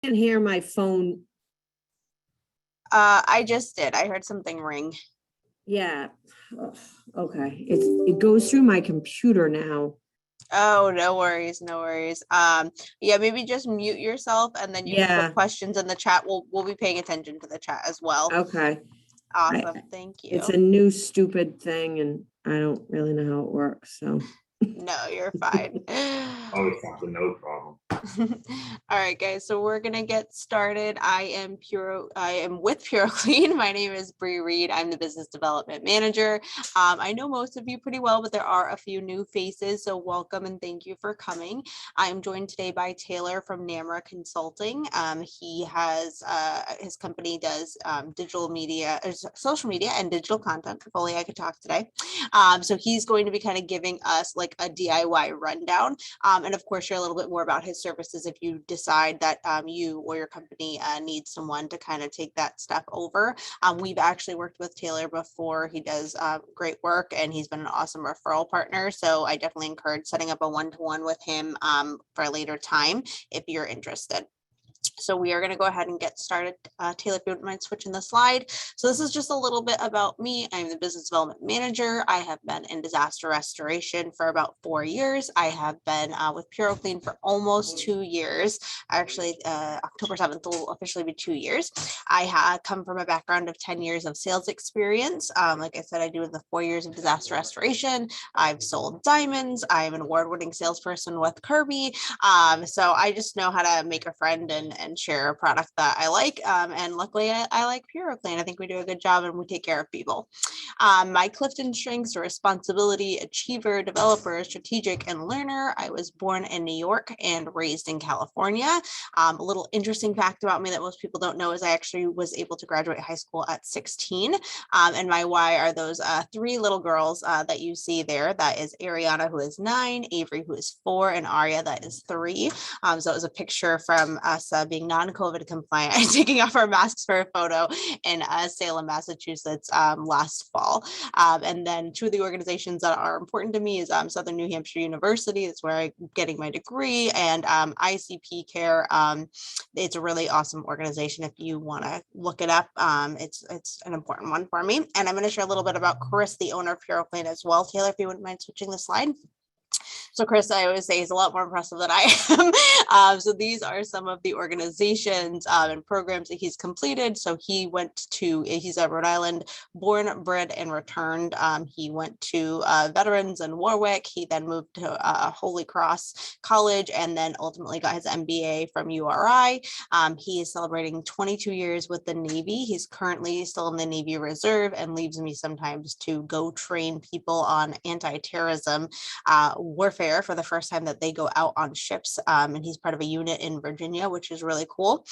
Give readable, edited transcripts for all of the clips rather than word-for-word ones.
can't hear my phone. I just did. I heard something ring. Yeah. Ugh, okay. It goes through my computer now. Oh, no worries, no worries. Yeah, maybe just mute yourself and then you can Yeah. put questions in the chat. We'll be paying attention to the chat as well. Okay. Awesome. Thank you. It's a new stupid thing and I don't really know how it works. So no, you're fine. Always something, no problem. All right, guys, so we're gonna get started. I am with PuroClean. My name is Bree Reed. I'm the business development manager. I know most of you pretty well, but there are a few new faces, so welcome and thank you for coming. I am joined today by Taylor from Namra Consulting. He has his company does digital media, social media, and digital content. If only I could talk today. So he's going to be kind of giving us like a DIY rundown, and of course, share a little bit more about his services if you decide that you or your company needs someone to kind of take that step over. We've actually worked with Taylor before. He does great work and he's been an awesome referral partner. So I definitely encourage setting up a one-to-one with him for a later time if you're interested. So we are going to go ahead and get started. Taylor, if you wouldn't mind switching the slide. So this is just a little bit about me. I'm the business development manager. I have been in disaster restoration for about 4 years. I have been with PuroClean for almost 2 years. Actually, October 7th will officially be 2 years. I come from a background of 10 years of sales experience. Like I said, I do the 4 years of disaster restoration. I've sold diamonds. I'm an award-winning salesperson with Kirby. So I just know how to make a friend and share a product that I like. And luckily I like PuroClean. I think we do a good job and we take care of people. My Clifton strengths are responsibility, achiever, developer, strategic, and learner. I was born in New York and raised in California. A little interesting fact about me that most people don't know is I actually was able to graduate high school at 16. And my why are those 3 little girls that you see there. That is Ariana, who is 9, Avery, who is 4, and Aria, that is 3. So it was a picture from us being non-COVID compliant and taking off our masks for a photo in Salem, Massachusetts last fall. And then 2 of the organizations that are important to me is Southern New Hampshire University. That's where I'm getting my degree, and ICP Care. It's a really awesome organization if you want to look it up. It's an important one for me. And I'm going to share a little bit about Chris, the owner of PuroClean as well. Taylor, if you wouldn't mind switching the slide. So Chris, I always say, he's a lot more impressive than I am. So these are some of the organizations and programs that he's completed. So he's a Rhode Island born, bred, and returned. He went to Veterans in Warwick. He then moved to Holy Cross College and then ultimately got his MBA from URI. He is celebrating 22 years with the Navy. He's currently still in the Navy Reserve and leaves me sometimes to go train people on anti-terrorism warfare for the first time that they go out on ships, and he's part of a unit in Virginia, which is really cool.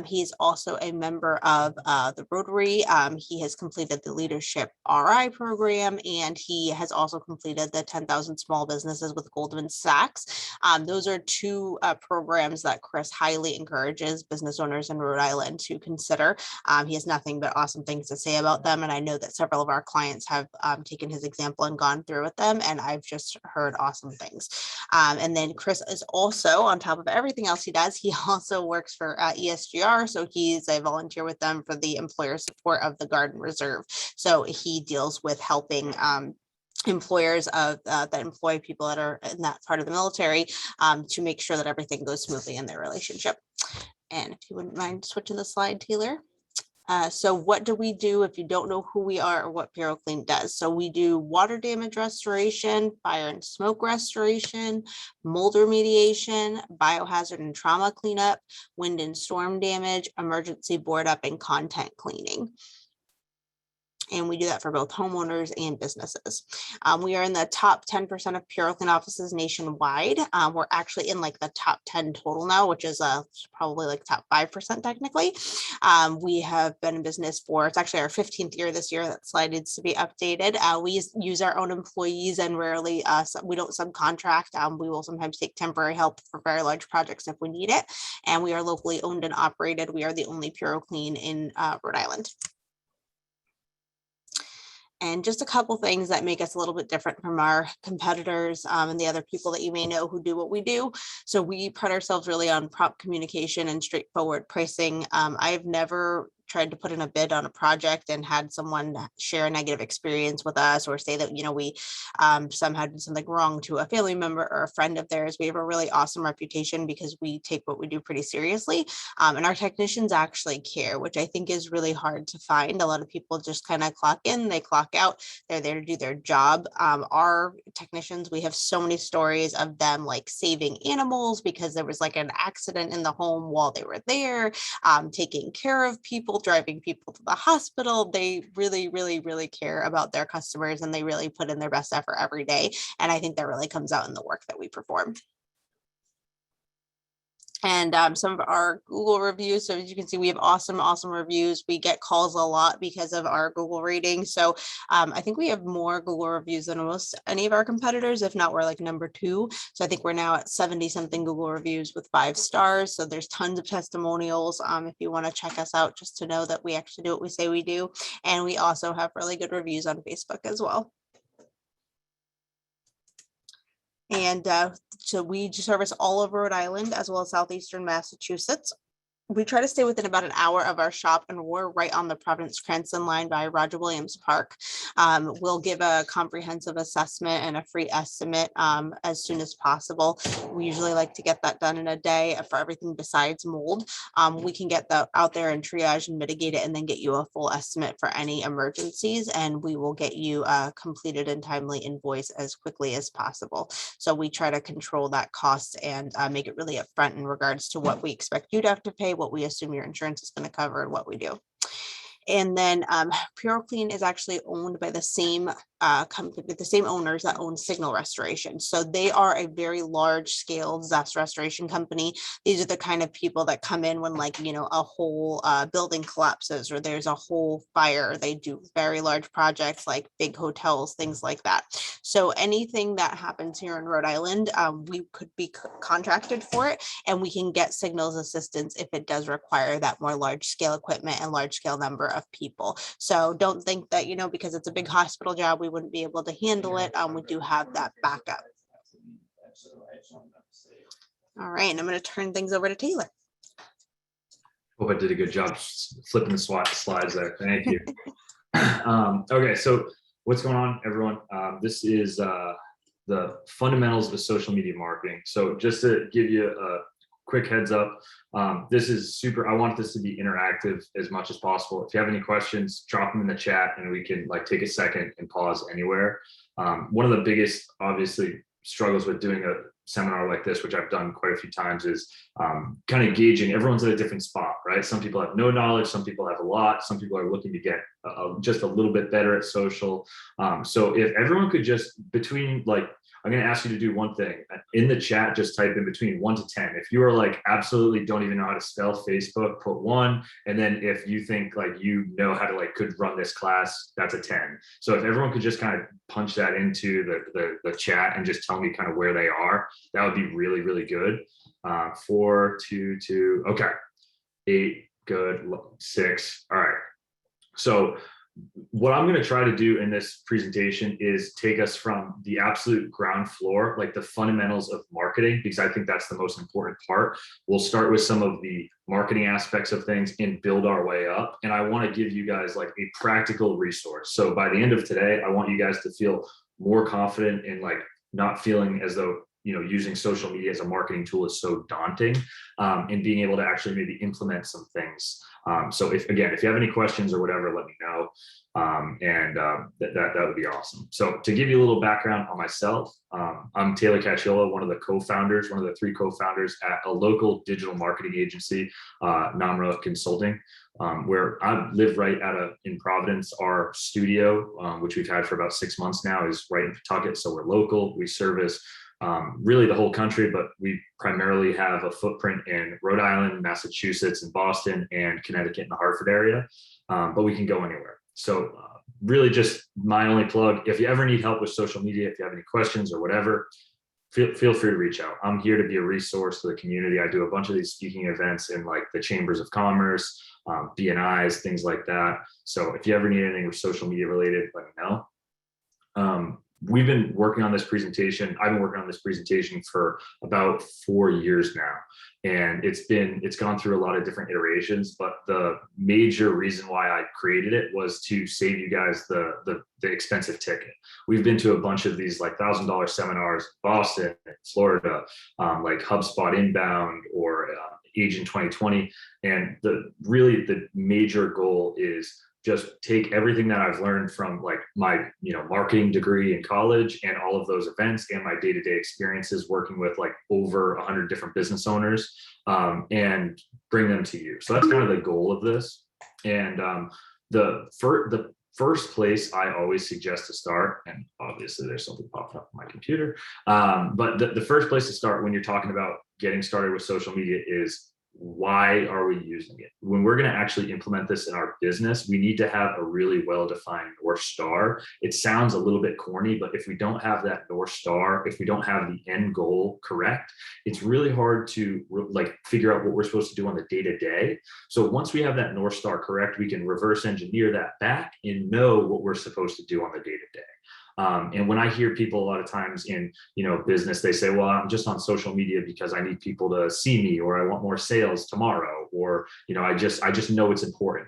He's also a member of the Rotary. He has completed the Leadership RI program, and he has also completed the 10,000 Small Businesses with Goldman Sachs. Those are 2 programs that Chris highly encourages business owners in Rhode Island to consider. He has nothing but awesome things to say about them, and I know that several of our clients have taken his example and gone through with them, and I've just heard awesome things. And then Chris is also, on top of everything else he does, he also works for ESGR. So he's a volunteer with them for the employer support of the Guard and Reserve. So he deals with helping employers that employ people that are in that part of the military to make sure that everything goes smoothly in their relationship. And if you wouldn't mind switching the slide, Taylor. So what do we do if you don't know who we are or what PuroClean does? So we do water damage restoration, fire and smoke restoration, mold remediation, biohazard and trauma cleanup, wind and storm damage, emergency board up, and content cleaning. And we do that for both homeowners and businesses. We are in the top 10% of PuroClean offices nationwide. We're actually in like the top 10 total now, which is probably like top 5% technically. We have been in business for, it's actually our 15th year this year. That slide needs to be updated. We use our own employees and rarely, we don't subcontract. We will sometimes take temporary help for very large projects if we need it. And we are locally owned and operated. We are the only PuroClean in Rhode Island. and just a couple things that make us a little bit different from our competitors and the other people that you may know who do what we do. So we pride ourselves really on prompt communication and straightforward pricing. I've never tried to put in a bid on a project and had someone share a negative experience with us or say that, we somehow did something wrong to a family member or a friend of theirs. We have a really awesome reputation because we take what we do pretty seriously. And our technicians actually care, which I think is really hard to find. A lot of people just kind of clock in, they clock out, they're there to do their job. Our technicians, we have so many stories of them like saving animals because there was like an accident in the home while they were there, taking care of people, driving people to the hospital. They really, really, really care about their customers and they really put in their best effort every day. And I think that really comes out in the work that we perform. And some of our Google reviews. So as you can see, we have awesome reviews. We get calls a lot because of our Google rating. So I think we have more Google reviews than almost any of our competitors. If not, we're like number 2. So I think we're now at 70 something Google reviews with 5 stars. So there's tons of testimonials if you want to check us out, just to know that we actually do what we say we do. And we also have really good reviews on Facebook as well. And so we service all of Rhode Island as well as southeastern Massachusetts. We try to stay within about an hour of our shop, and we're right on the Providence-Cranston line by Roger Williams Park. We'll give a comprehensive assessment and a free estimate as soon as possible. We usually like to get that done in a day for everything besides mold. We can get that out there and triage and mitigate it and then get you a full estimate for any emergencies, and we will get you a completed and timely invoice as quickly as possible. So we try to control that cost and make it really upfront in regards to what we expect you to have to pay, what we assume your insurance is going to cover, and what we do. And then PuroClean is actually owned by the same company, the same owners that own Signal Restoration. So they are a very large scale disaster restoration company. These are the kind of people that come in when a whole building collapses or there's a whole fire. They do very large projects like big hotels, things like that. So anything that happens here in Rhode Island, we could be contracted for it, and we can get Signal's assistance if it does require that more large scale equipment and large scale number of people. So don't think that, because it's a big hospital job, we wouldn't be able to handle it. We do have that backup. All right, and I'm going to turn things over to Taylor. Hope I did a good job flipping the slides there. Thank you. Okay, so what's going on, everyone? This is the fundamentals of social media marketing. So just to give you a quick heads up, this is super. I want this to be interactive as much as possible. If you have any questions, drop them in the chat and we can take a second and pause anywhere. One of the biggest, obviously, struggles with doing a seminar like this, which I've done quite a few times, is kind of gauging. Everyone's at a different spot, right? Some people have no knowledge, some people have a lot, some people are looking to get just a little bit better at social. So if everyone could just I'm going to ask you to do one thing in the chat, just type in between 1 to 10. If you are absolutely don't even know how to spell Facebook, put 1. And then if you think you know how to could run this class, that's a 10. So if everyone could just kind of punch that into the chat and just tell me kind of where they are, that would be really, really good. 4, 2, 2, okay. 8, good. 6. All right. So what I'm going to try to do in this presentation is take us from the absolute ground floor, the fundamentals of marketing, because I think that's the most important part. We'll start with some of the marketing aspects of things and build our way up. And I want to give you guys a practical resource. So by the end of today, I want you guys to feel more confident in not feeling as though using social media as a marketing tool is so daunting, and being able to actually maybe implement some things. So if you have any questions or whatever, let me know. That would be awesome. So to give you a little background on myself, I'm Taylor Cacciola, one of the co-founders, one of the 3 co-founders at a local digital marketing agency, Namra Consulting, where I live right in Providence. Our studio, which we've had for about 6 months now, is right in Pawtucket. So we're local. We service really the whole country, but we primarily have a footprint in Rhode Island, Massachusetts, and Boston, and Connecticut and the Hartford area, but we can go anywhere. So really just my only plug, if you ever need help with social media, if you have any questions or whatever, feel free to reach out. I'm here to be a resource to the community. I do a bunch of these speaking events in like the chambers of commerce, BNIs, things like that. So if you ever need anything with social media related, let me know. We've been working on this presentation. I've been working on this presentation for about 4 years now, and it's gone through a lot of different iterations, but the major reason why I created it was to save you guys the expensive ticket. We've been to a bunch of these like $1,000 seminars in Boston, Florida, like HubSpot Inbound or Agent 2020. And the major goal is just take everything that I've learned from like my, marketing degree in college and all of those events and my day-to-day experiences working with like over 100 different business owners, and bring them to you. So that's kind of the goal of this. And the first place I always suggest to start, and obviously there's something popping up on my computer, but the first place to start when you're talking about getting started with social media is, why are we using it? When we're going to actually implement this in our business, we need to have a really well-defined North Star. It sounds a little bit corny, but if we don't have that North Star, if we don't have the end goal correct, it's really hard to like figure out what we're supposed to do on the day-to-day. So once we have that North Star correct, we can reverse engineer that back and know what we're supposed to do on the day-to-day. And when I hear people a lot of times in, business, they say, well, I'm just on social media because I need people to see me, or I want more sales tomorrow, or, I just know it's important.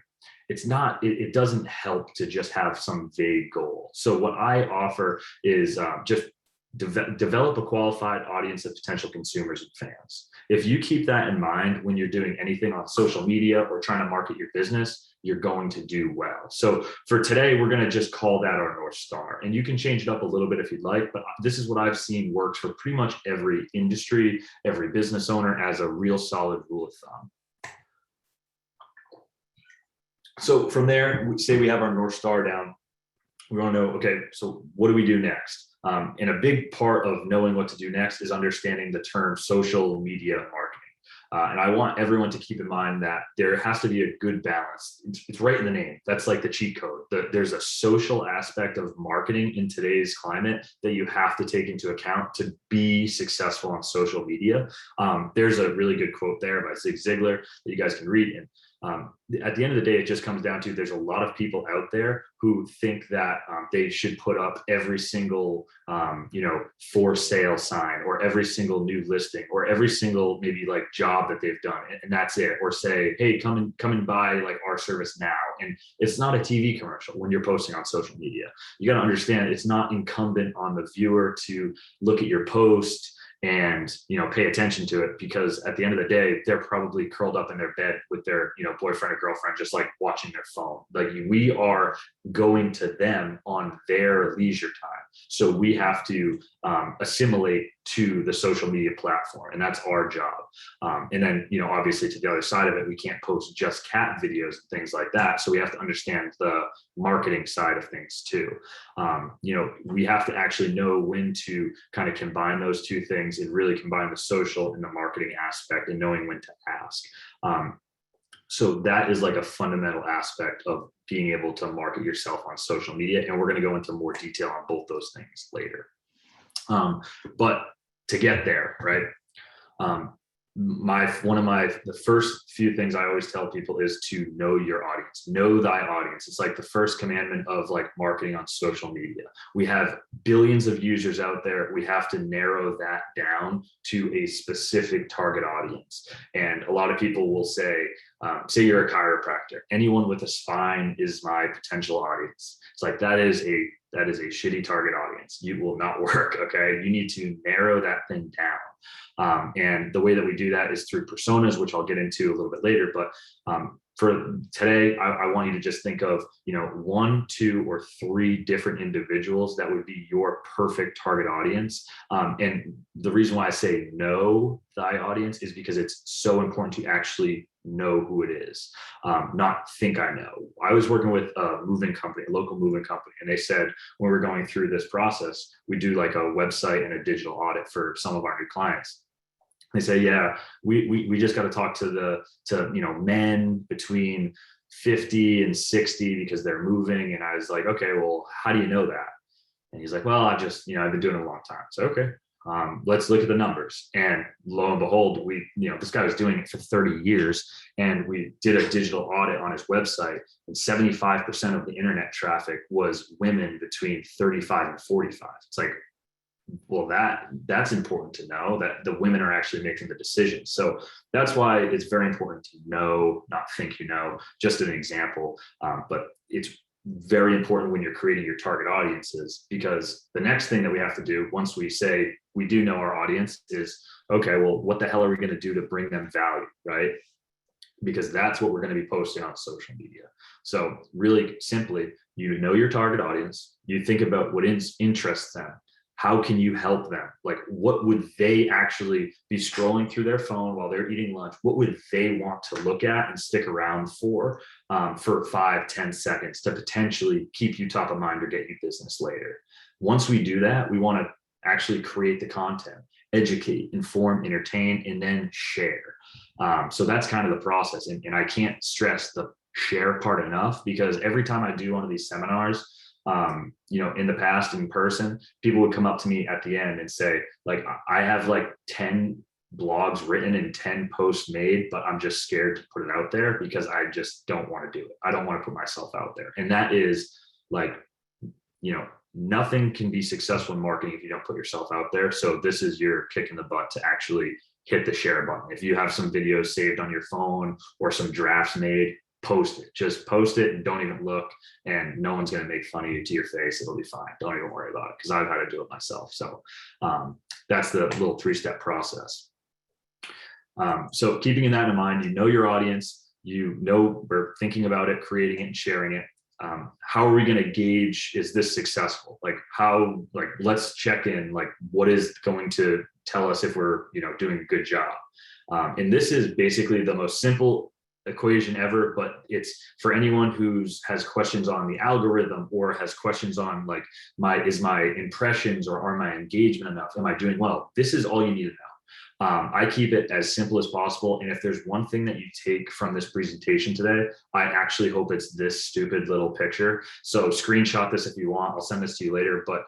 It's not, it doesn't help to just have some vague goal. So what I offer is just develop a qualified audience of potential consumers and fans. If you keep that in mind when you're doing anything on social media or trying to market your business, you're going to do well. So for today, we're going to just call that our North Star. And you can change it up a little bit if you'd like, but this is what I've seen works for pretty much every industry, every business owner, as a real solid rule of thumb. So from there, say we have our North Star down. We want to know, okay, so what do we do next? And a big part of knowing what to do next is understanding the term social media marketing. And I want everyone to keep in mind that there has to be a good balance. It's right in the name. That's like the cheat code. There's a social aspect of marketing in today's climate that you have to take into account to be successful on social media. There's a really good quote there by Zig Ziglar that you guys can read. And at the end of the day, it just comes down to, there's a lot of people out there who think that they should put up every single, for sale sign, or every single new listing, or every single maybe like job that they've done, and that's it. Or say, hey, come and buy like our service now. And it's not a TV commercial when you're posting on social media. You got to understand, it's not incumbent on the viewer to look at your post and pay attention to it, because at the end of the day, they're probably curled up in their bed with their boyfriend or girlfriend, just like watching their phone. Like, we are going to them on their leisure time, so we have to assimilate to the social media platform, and that's our job. And then obviously to the other side of it, we can't post just cat videos and things like that, so we have to understand the marketing side of things too. We have to actually know when to kind of combine those two things and really combine the social and the marketing aspect, and knowing when to ask. So that is like a fundamental aspect of being able to market yourself on social media. And we're going to go into more detail on both those things later. But to get there, right? The first few things I always tell people is to know your audience, know thy audience. It's like the first commandment of like marketing on social media. We have billions of users out there. We have to narrow that down to a specific target audience. And a lot of people will say you're a chiropractor, anyone with a spine is my potential audience. It's like, that is a shitty target audience. You will not work. Okay. You need to narrow that thing down. And the way that we do that is through personas, which I'll get into a little bit later. But for today, I want you to just think of, 1, 2, or 3 different individuals that would be your perfect target audience. And the reason why I say know thy audience is because it's so important to actually know who it is, not think I know. I was working with a moving company, a local moving company, and they said when we're going through this process, we do like a website and a digital audit for some of our new clients. They say, yeah, we just got to talk to men between 50 and 60 because they're moving. And I was like, okay, well, how do you know that? And he's like, well, I've been doing it a long time. So, okay, Let's look at the numbers. And lo and behold, this guy was doing it for 30 years, and we did a digital audit on his website, and 75% of the internet traffic was women between 35 and 45. It's like, well, that's important to know, that the women are actually making the decisions. So that's why it's very important to know, not think just an example. But it's very important when you're creating your target audiences, because the next thing that we have to do once we say we do know our audience is, okay, well, what the hell are we going to do to bring them value, right? Because that's what we're going to be posting on social media. So really simply, you know your target audience, you think about what interests them. How can you help them? Like, what would they actually be scrolling through their phone while they're eating lunch? What would they want to look at and stick around for 5-10 seconds to potentially keep you top of mind or get you business later? Once we do that, we want to actually create the content, educate, inform, entertain, and then share. So that's kind of the process. And I can't stress the share part enough, because every time I do one of these seminars, in the past, in person, people would come up to me at the end and say, like, I have like 10 blogs written and 10 posts made, but I'm just scared to put it out there because I just don't want to do it. I don't want to put myself out there. And that is like, nothing can be successful in marketing if you don't put yourself out there. So this is your kick in the butt to actually hit the share button. If you have some videos saved on your phone or some drafts made, post it. Just post it and don't even look, and no one's going to make fun of you to your face. It'll be fine. Don't even worry about it, because I've had to do it myself. So that's the little 3-step process. So keeping that in mind, your audience, we're thinking about it, creating it and sharing it. How are we going to gauge, is this successful? Let's check in, what is going to tell us if we're, doing a good job? And this is basically the most simple equation ever, but it's for anyone has questions on the algorithm, or has questions on is my impressions or are my engagement enough? Am I doing well? This is all you need to know. I keep it as simple as possible. And if there's one thing that you take from this presentation today, I actually hope it's this stupid little picture. So screenshot this if you want. I'll send this to you later. But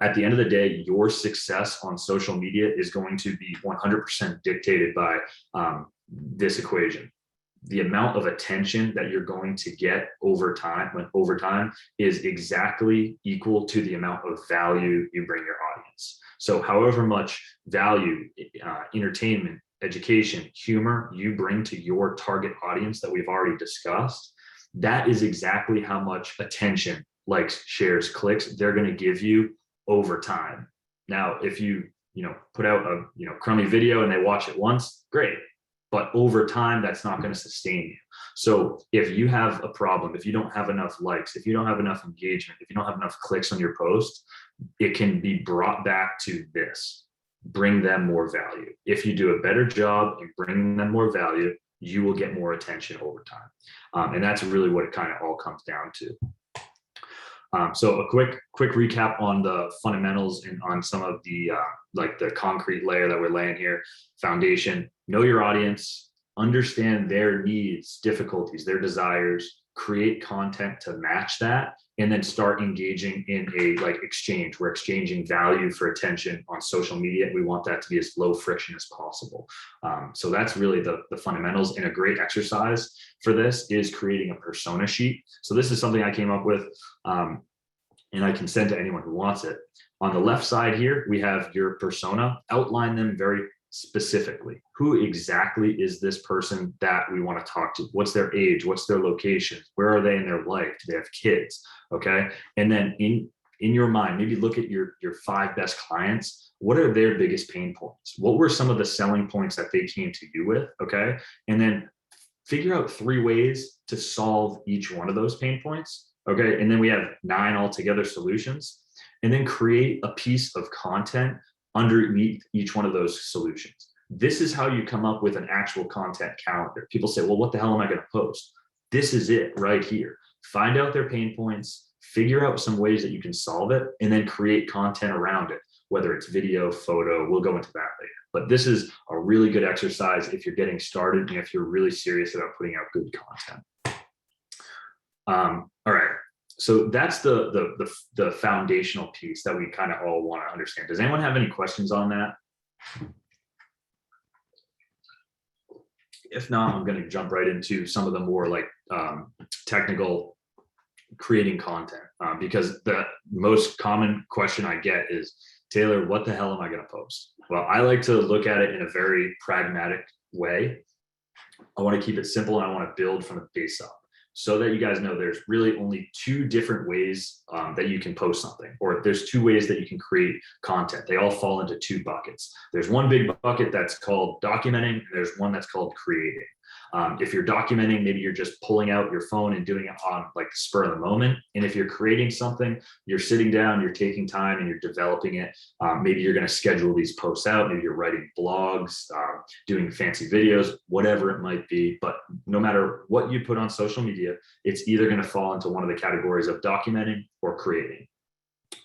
at the end of the day, your success on social media is going to be 100% dictated by this equation. The amount of attention that you're going to get over time is exactly equal to the amount of value you bring your audience. So however much value, entertainment, education, humor you bring to your target audience that we've already discussed, that is exactly how much attention, likes, shares, clicks, they're going to give you over time. Now, if you put out a crummy video and they watch it once, great. But over time, that's not going to sustain you. So if you have a problem, if you don't have enough likes, if you don't have enough engagement, if you don't have enough clicks on your post, it can be brought back to this: bring them more value. If you do a better job in bringing them more value, you will get more attention over time. And that's really what it kind of all comes down to. So a quick recap on the fundamentals and on some of the the concrete layer that we're laying here. Foundation: know your audience, understand their needs, difficulties, their desires, create content to match that, and then start engaging in a exchange. We're exchanging value for attention on social media. We want that to be as low friction as possible. So that's really the fundamentals. And a great exercise for this is creating a persona sheet. So this is something I came up with, and I can send to anyone who wants it. On the left side here, we have your persona. Outline them very specifically. Who exactly is this person that we want to talk to? What's their age? What's their location? Where are they in their life? Do they have kids? Okay. And then in your mind, maybe look at your 5 best clients. What are their biggest pain points? What were some of the selling points that they came to you with? Okay. And then figure out 3 ways to solve each one of those pain points. Okay. And then we have 9 altogether solutions. And then create a piece of content underneath each one of those solutions. This is how you come up with an actual content calendar. People say, well, what the hell am I going to post? This is it right here. Find out their pain points, figure out some ways that you can solve it, and then create content around it, whether it's video, photo. We'll go into that later. But this is a really good exercise if you're getting started and if you're really serious about putting out good content. All right. So that's the foundational piece that we kind of all want to understand. Does anyone have any questions on that? If not, I'm going to jump right into some of the more like technical creating content, because the most common question I get is, Taylor, what the hell am I going to post? Well, I like to look at it in a very pragmatic way. I want to keep it simple, and I want to build from the base up, so that you guys know there's really only two different ways that you can post something, or there's two ways that you can create content. They all fall into two buckets. There's one big bucket that's called documenting, and there's one that's called creating. If you're documenting, maybe you're just pulling out your phone and doing it on like the spur of the moment. And if you're creating something, you're sitting down, you're taking time and you're developing it. Maybe you're going to schedule these posts out. Maybe you're writing blogs, doing fancy videos, whatever it might be. But no matter what you put on social media, it's either going to fall into one of the categories of documenting or creating.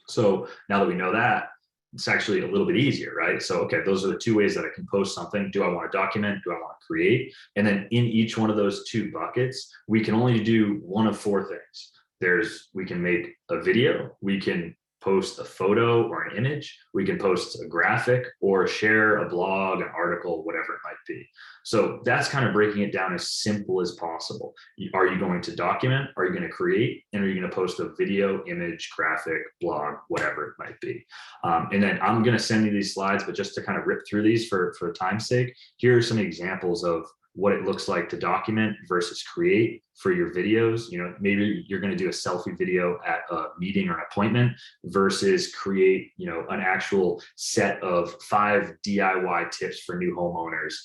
So now that we know that, it's actually a little bit easier, right? So, okay, those are the two ways that I can post something. Do I want to document? Do I want to create? And then in each one of those two buckets, we can only do one of four things. We can make a video, we can post a photo or an image, we can post a graphic, or share a blog, an article, whatever it might be. So that's kind of breaking it down as simple as possible. Are you going to document? Are you going to create? And are you going to post a video, image, graphic, blog, whatever it might be? And then I'm going to send you these slides, but just to kind of rip through these for time's sake, here are some examples of what it looks like to document versus create for your videos. You know, maybe you're going to do a selfie video at a meeting or an appointment versus create, you know, an actual set of 5 DIY tips for new homeowners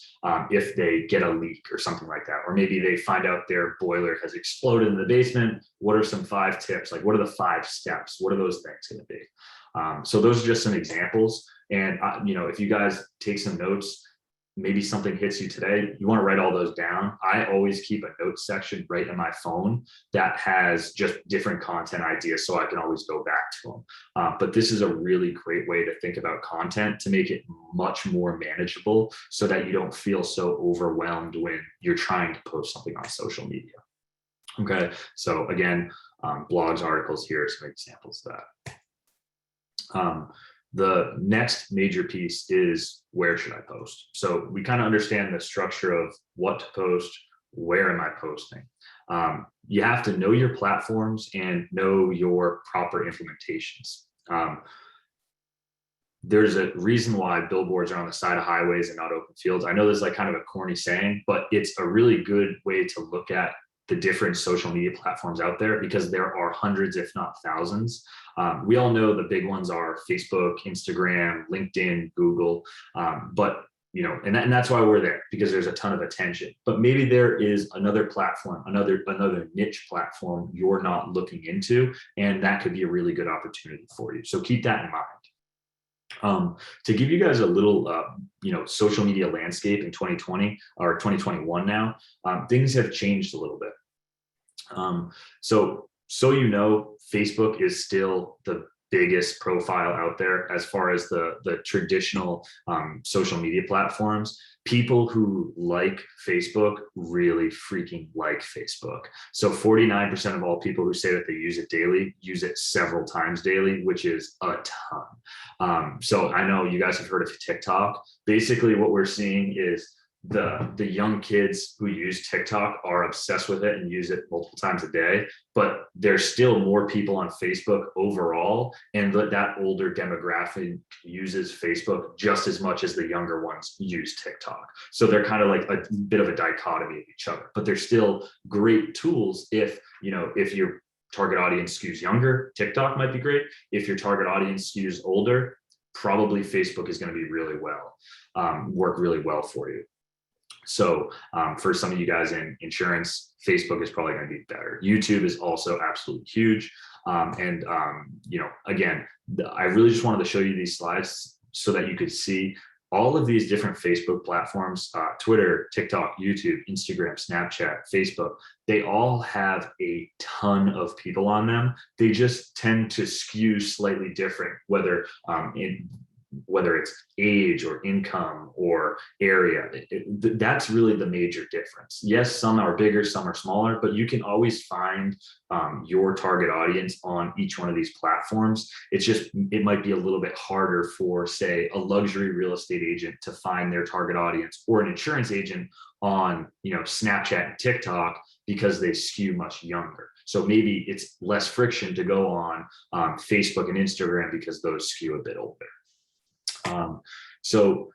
if they get a leak or something like that. Or maybe they find out their boiler has exploded in the basement. What are some 5 tips? Like, what are the 5 steps? What are those things going to be? So those are just some examples. And, you know, if you guys take some notes, maybe something hits you today, you want to write all those down. I always keep a notes section right in my phone that has just different content ideas, so I can always go back to them. But this is a really great way to think about content to make it much more manageable, so that you don't feel so overwhelmed when you're trying to post something on social media. Okay, so again, blogs, articles, here are some examples of that. The next major piece is, where should I post? So we kind of understand the structure of what to post, where am I posting? You have to know your platforms and know your proper implementations. There's a reason why billboards are on the side of highways and not open fields. I know this is like kind of a corny saying, but it's a really good way to look at the different social media platforms out there, because there are hundreds, if not thousands. We all know the big ones are Facebook, Instagram, LinkedIn, Google, but you know, and that's why we're there, because there's a ton of attention. But maybe there is another platform, another niche platform you're not looking into, and that could be a really good opportunity for you. So keep that in mind. To give you guys a little, you know, social media landscape in 2020 or 2021 now, things have changed a little bit. So you know, Facebook is still the biggest profile out there as far as the traditional social media platforms. People who like Facebook really freaking like Facebook. So 49% of all people who say that they use it daily use it several times daily, which is a ton. So I know you guys have heard of TikTok. Basically what we're seeing is the young kids who use TikTok are obsessed with it and use it multiple times a day, but there's still more people on Facebook overall, and that older demographic uses Facebook just as much as the younger ones use TikTok. So they're kind of like a bit of a dichotomy of each other, but they're still great tools. If your target audience skews younger, TikTok might be great. If your target audience skews older, probably Facebook is going to be work really well for you. So for some of you guys in insurance, Facebook is probably going to be better. YouTube is also absolutely huge. You know, again, I really just wanted to show you these slides so that you could see all of these different Facebook platforms, Twitter, TikTok, YouTube, Instagram, Snapchat, Facebook. They all have a ton of people on them. They just tend to skew slightly different, whether whether it's age or income or area. That's really the major difference. Yes, some are bigger, some are smaller, but you can always find your target audience on each one of these platforms. It's just, it might be a little bit harder for, say, a luxury real estate agent to find their target audience, or an insurance agent on, Snapchat and TikTok, because they skew much younger. So maybe it's less friction to go on Facebook and Instagram because those skew a bit older. So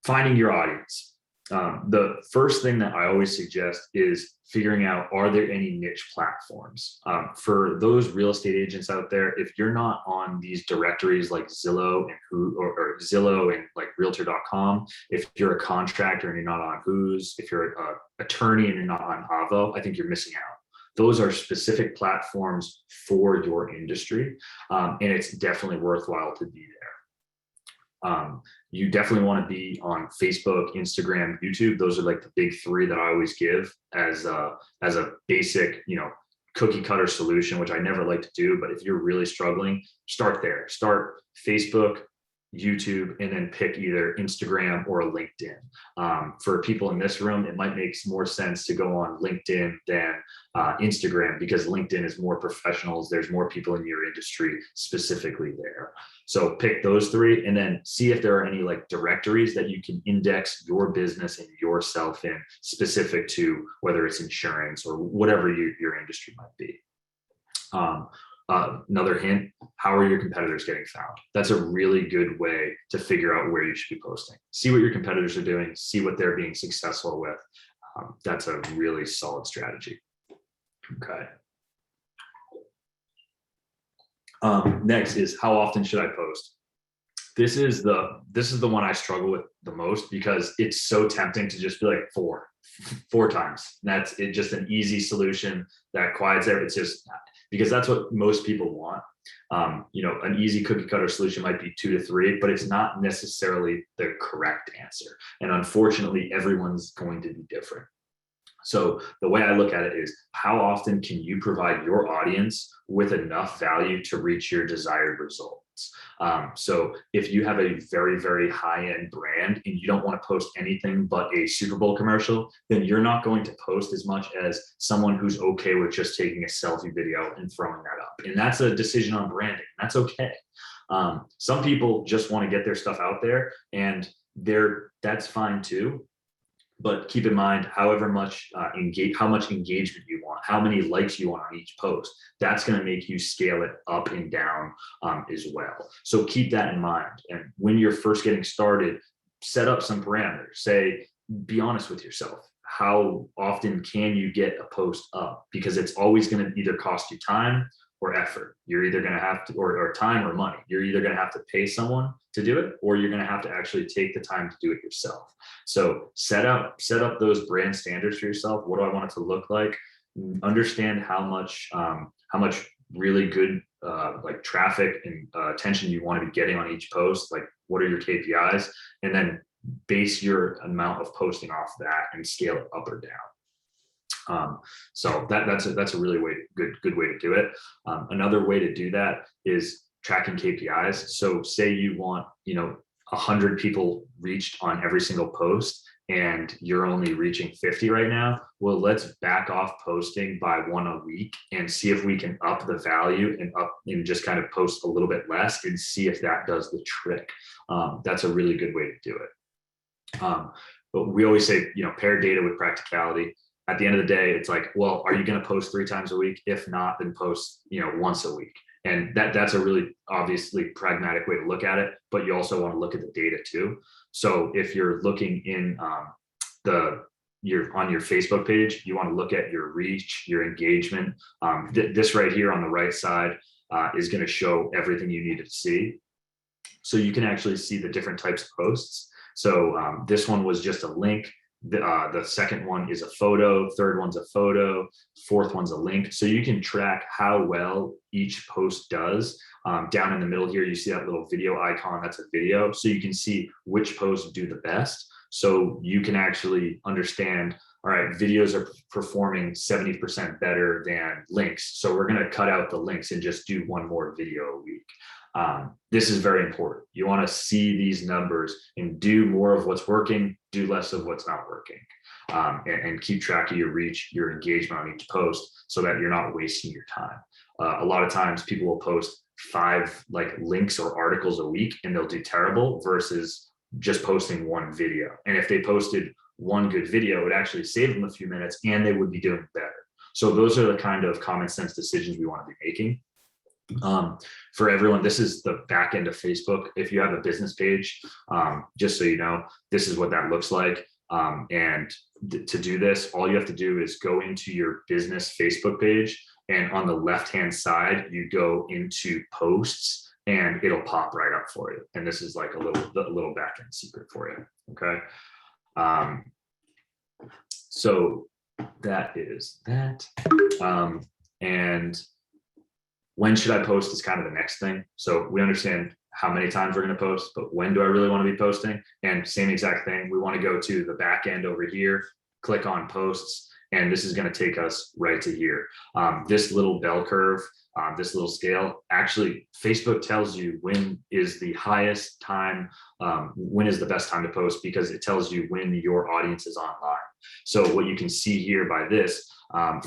finding your audience. The first thing that I always suggest is figuring out, are there any niche platforms? For those real estate agents out there, if you're not on these directories like Zillow and or Zillow and like realtor.com, if you're a contractor and you're not on Who's, if you're an attorney and you're not on Avo, I think you're missing out. Those are specific platforms for your industry, and it's definitely worthwhile to be there. You definitely want to be on Facebook, Instagram, YouTube. Those are like the big three that I always give as a basic, cookie cutter solution, which I never like to do. But if you're really struggling, start there. Start Facebook, YouTube, and then pick either Instagram or LinkedIn. For people in this room, it might make more sense to go on LinkedIn than Instagram, because LinkedIn is more professionals. There's more people in your industry specifically there. So pick those three, and then see if there are any like directories that you can index your business and yourself in, specific to whether it's insurance or whatever your industry might be. Another hint, how are your competitors getting found? That's a really good way to figure out where you should be posting. See what your competitors are doing, see what they're being successful with. That's a really solid strategy. Okay. Next is, how often should I post? This is the one I struggle with the most, because it's so tempting to just be like four times. That's it, just an easy solution that quiets it. It's just because that's what most people want. An easy cookie cutter solution might be 2 to 3, but it's not necessarily the correct answer. And unfortunately, everyone's going to be different. So the way I look at it is, how often can you provide your audience with enough value to reach your desired results? So if you have a very, very high-end brand and you don't want to post anything but a Super Bowl commercial, then you're not going to post as much as someone who's okay with just taking a selfie video and throwing that up. And that's a decision on branding. That's okay. Some people just want to get their stuff out there, and that's fine too. But keep in mind, however much how much engagement you want, how many likes you want on each post, that's going to make you scale it up and down as well. So keep that in mind. And when you're first getting started, set up some parameters. Say, be honest with yourself. How often can you get a post up? Because it's always going to either cost you time or effort. You're either going to have to, or time or money. You're either going to have to pay someone to do it, or you're going to have to actually take the time to do it yourself. So set up those brand standards for yourself. What do I want it to look like? Understand how much really good like traffic and attention you want to be getting on each post. Like, what are your KPIs? And then base your amount of posting off that and scale it up or down. So that's a really good way to do it. Another way to do that is tracking KPIs. So say you want, 100 people reached on every single post, and you're only reaching 50 right now. Well, let's back off posting by 1 a week and see if we can up the value and just kind of post a little bit less and see if that does the trick. That's a really good way to do it. But we always say, pair data with practicality. At the end of the day, it's like, well, are you going to post 3 times a week? If not, then post, once a week. And that's a really obviously pragmatic way to look at it, but you also want to look at the data too. So if you're looking in you're on your Facebook page, you want to look at your reach, your engagement. This right here on the right side is going to show everything you need to see. So you can actually see the different types of posts. So this one was just a link. The second one is a photo, third one's a photo, fourth one's a link. So you can track how well each post does. Down in the middle here, you see that little video icon, that's a video. So you can see which posts do the best. So you can actually understand, all right, videos are performing 70% better than links. So we're going to cut out the links and just do one more video a week. This is very important. You want to see these numbers and do more of what's working, do less of what's not working, and keep track of your reach, your engagement on each post so that you're not wasting your time. A lot of times people will post 5 like links or articles a week and they'll do terrible versus just posting one video. And if they posted one good video, it would actually save them a few minutes and they would be doing better. So those are the kind of common sense decisions we want to be making. For everyone, this is the back end of Facebook. If you have a business page, just so you know, this is what that looks like. And to do this, all you have to do is go into your business Facebook page, and on the left-hand side, you go into posts and it'll pop right up for you. And this is like a little back-end secret for you. Okay. So that is that. And when should I post is kind of the next thing. So we understand how many times we're going to post, but when do I really want to be posting? And same exact thing. We want to go to the back end over here, click on posts, and this is going to take us right to here. This little bell curve, this little scale, actually Facebook tells you when is the highest time, when is the best time to post, because it tells you when your audience is online. So what you can see here by this,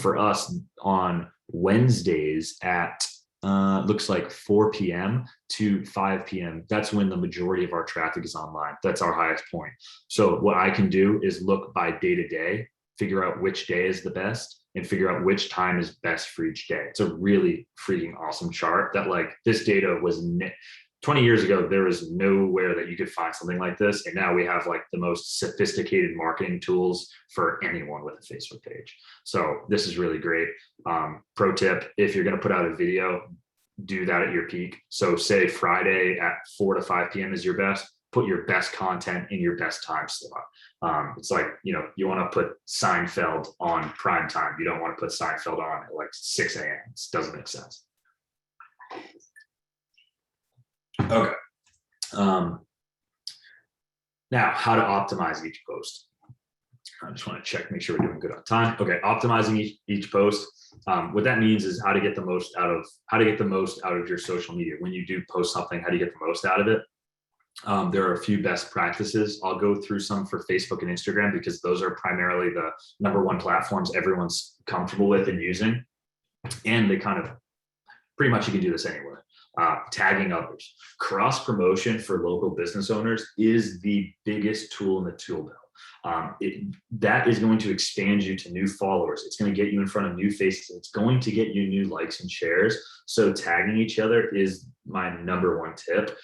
for us on Wednesdays at looks like 4 p.m. to 5 p.m. That's when the majority of our traffic is online. That's our highest point. So what I can do is look by day to day, figure out which day is the best, and figure out which time is best for each day. It's a really freaking awesome chart that, like, this data was 20 years ago, there was nowhere that you could find something like this. And now we have like the most sophisticated marketing tools for anyone with a Facebook page. So this is really great. Pro tip, if you're going to put out a video, do that at your peak. So say Friday at 4 to 5 p.m. is your best. Put your best content in your best time slot. It's like, you know, you want to put Seinfeld on prime time. You don't want to put Seinfeld on at like 6 a.m. It doesn't make sense. Okay. Now, how to optimize each post. I just want to check, make sure we're doing good on time. Okay, optimizing each post. What that means is how to get the most out of your social media. When you do post something, how do you get the most out of it? There are a few best practices. I'll go through some for Facebook and Instagram because those are primarily the #1 platforms everyone's comfortable with and using. And they kind of pretty much you can do this anywhere. Tagging others. Cross promotion for local business owners is the biggest tool in the tool belt. That is going to expand you to new followers. It's going to get you in front of new faces. It's going to get you new likes and shares. So tagging each other is my #1 tip.